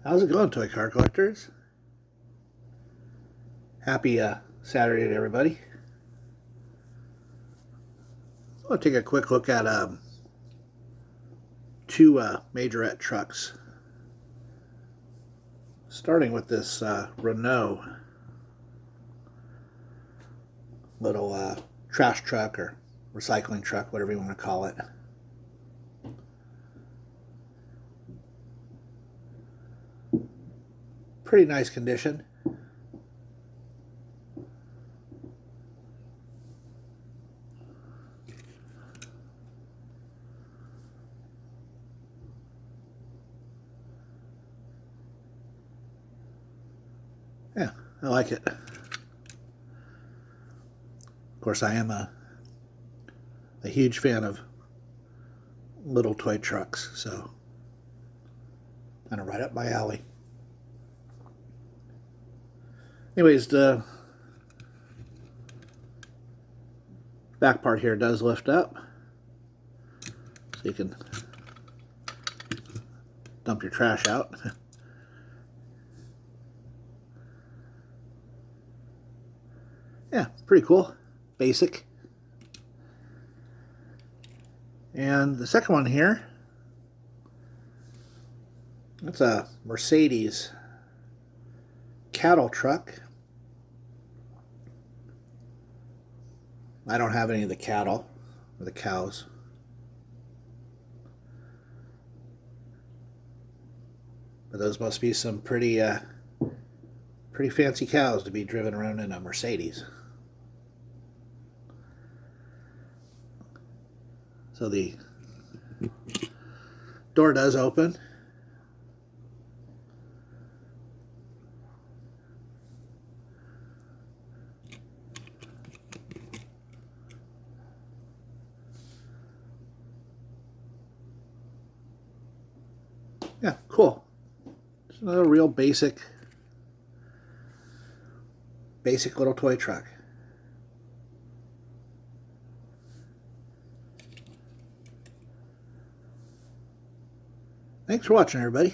How's it going, toy car collectors? Happy Saturday to everybody. I want to take a quick look at two Majorette trucks. Starting with this Renault little trash truck or recycling truck, whatever you want to call it. Pretty nice condition. Yeah, I like it. Of course, I am a huge fan of little toy trucks, so kind of right up my alley. Anyways, the back part here does lift up, so you can dump your trash out. Yeah, pretty cool. Basic. And the second one here, that's a Mercedes cattle truck. I don't have any of the cattle or the cows. But those must be some pretty fancy cows to be driven around in a Mercedes. So the door does open. Yeah, cool. Just another real basic little toy truck. Thanks for watching, everybody.